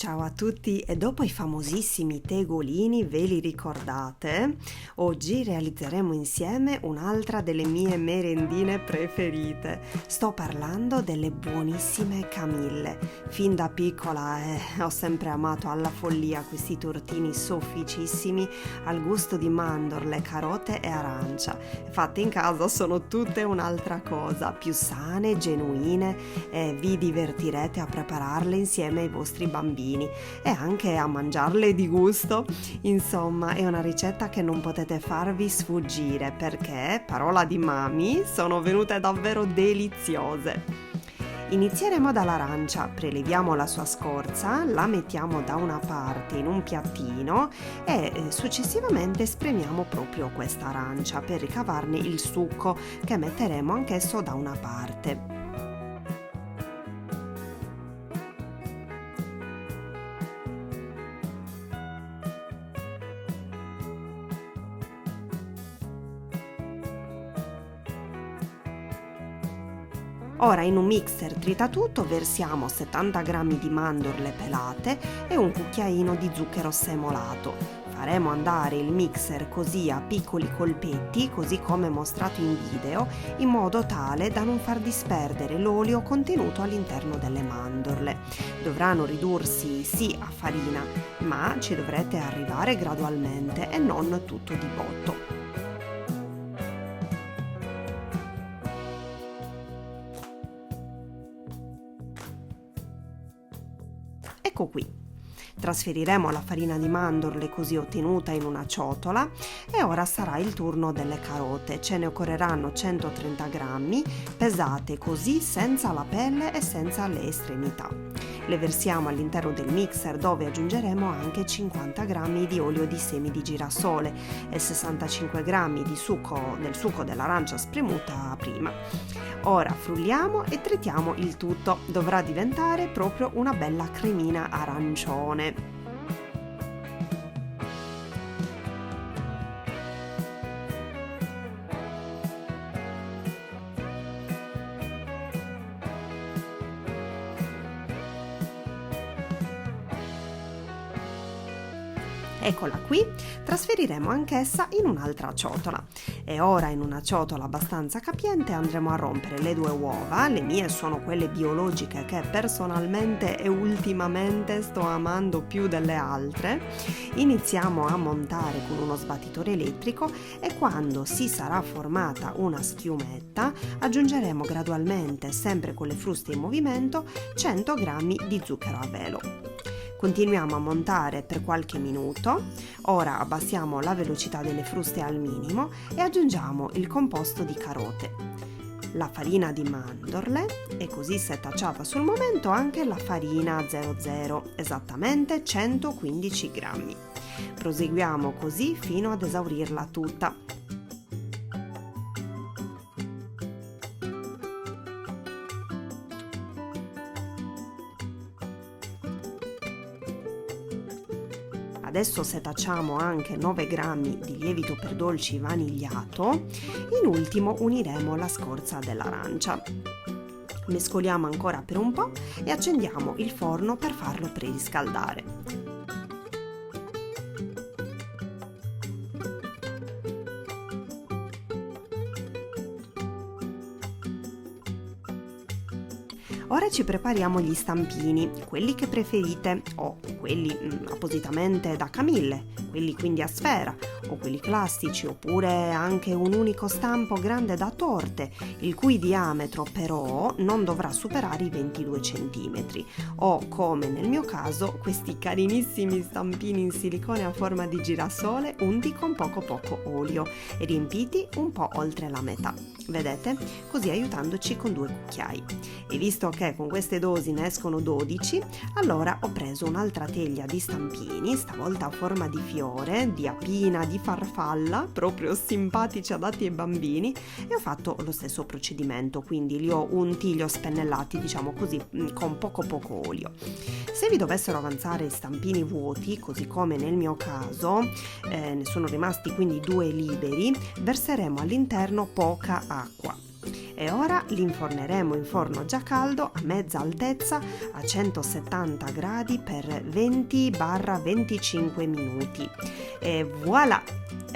Ciao a tutti e dopo i famosissimi tegolini, ve li ricordate? Oggi realizzeremo insieme un'altra delle mie merendine preferite. Sto parlando delle buonissime Camille. Fin da piccola ho sempre amato alla follia questi tortini sofficissimi al gusto di mandorle, carote e arancia. Fatte in casa sono tutte un'altra cosa, più sane, genuine e vi divertirete a prepararle insieme ai vostri bambini e anche a mangiarle di gusto. Insomma, è una ricetta che non potete farvi sfuggire perché, parola di mami, sono venute davvero deliziose. Inizieremo dall'arancia, preleviamo la sua scorza, la mettiamo da una parte in un piattino e successivamente spremiamo proprio questa arancia per ricavarne il succo che metteremo anch'esso da una parte. Ora in un mixer tritatutto versiamo 70 g di mandorle pelate e un cucchiaino di zucchero semolato. Faremo andare il mixer così a piccoli colpetti, così come mostrato in video, in modo tale da non far disperdere l'olio contenuto all'interno delle mandorle. Dovranno ridursi sì a farina, ma ci dovrete arrivare gradualmente e non tutto di botto. Ecco qui. Trasferiremo la farina di mandorle così ottenuta in una ciotola e ora sarà il turno delle carote. Ce ne occorreranno 130 g, pesate così senza la pelle e senza le estremità. Le versiamo all'interno del mixer dove aggiungeremo anche 50 g di olio di semi di girasole e 65 g del succo dell'arancia spremuta prima. Ora frulliamo e tritiamo il tutto, dovrà diventare proprio una bella cremina arancione. Eccola qui, trasferiremo anch'essa in un'altra ciotola e ora in una ciotola abbastanza capiente andremo a rompere le 2 uova. Le mie sono quelle biologiche che personalmente e ultimamente sto amando più delle altre. Iniziamo a montare con uno sbattitore elettrico e quando si sarà formata una schiumetta aggiungeremo gradualmente, sempre con le fruste in movimento, 100 g di zucchero a velo. Continuiamo a montare per qualche minuto, ora abbassiamo la velocità delle fruste al minimo e aggiungiamo il composto di carote, la farina di mandorle e così setacciata sul momento anche la farina 00, esattamente 115 g. Proseguiamo così fino ad esaurirla tutta. Adesso setacciamo anche 9 g di lievito per dolci vanigliato. In ultimo uniremo la scorza dell'arancia. Mescoliamo ancora per un po' e accendiamo il forno per farlo preriscaldare. Ora ci prepariamo gli stampini, quelli che preferite o quelli appositamente da Camille, quelli quindi a sfera o quelli classici, oppure anche un unico stampo grande da torte, il cui diametro però non dovrà superare i 22 cm, o come nel mio caso questi carinissimi stampini in silicone a forma di girasole unti con poco olio e riempiti un po' oltre la metà, vedete? Così aiutandoci con 2 cucchiai. E visto che con queste dosi ne escono 12, allora ho preso un'altra teglia di stampini, stavolta a forma di fiore, di apina, di farfalla, proprio simpatici adatti ai bambini, e ho fatto lo stesso procedimento, quindi li ho unti, li ho spennellati, diciamo così, con poco olio. Se vi dovessero avanzare stampini vuoti, così come nel mio caso, ne sono rimasti quindi 2 liberi, verseremo all'interno poca acqua. e ora li inforneremo in forno già caldo a mezza altezza a 170 gradi per 20-25 minuti. E voilà!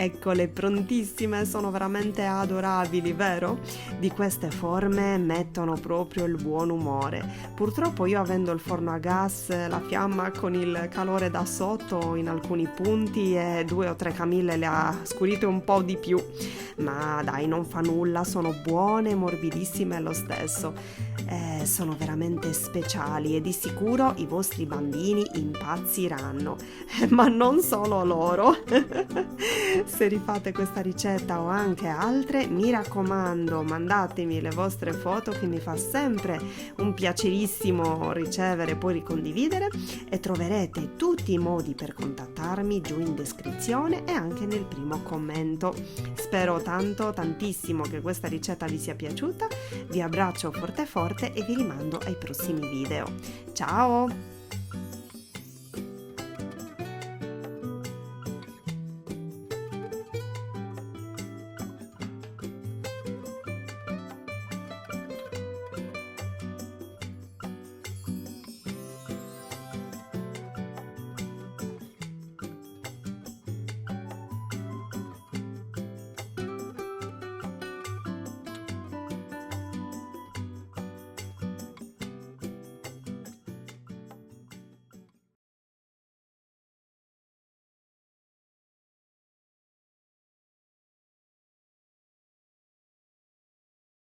Eccole prontissime, sono veramente adorabili, vero? Di queste forme mettono proprio il buon umore. Purtroppo io, avendo il forno a gas, la fiamma con il calore da sotto in alcuni punti e 2 o 3 camille le ha scurite un po' di più. Ma dai, non fa nulla, sono buone e morbidissime lo stesso. Sono veramente speciali e di sicuro i vostri bambini impazziranno. Ma non solo loro. Se rifate questa ricetta o anche altre, mi raccomando, mandatemi le vostre foto, che mi fa sempre un piacerissimo ricevere e poi ricondividere, e troverete tutti i modi per contattarmi giù in descrizione e anche nel primo commento. Spero tantissimo che questa ricetta vi sia piaciuta, vi abbraccio forte forte e vi rimando ai prossimi video. Ciao!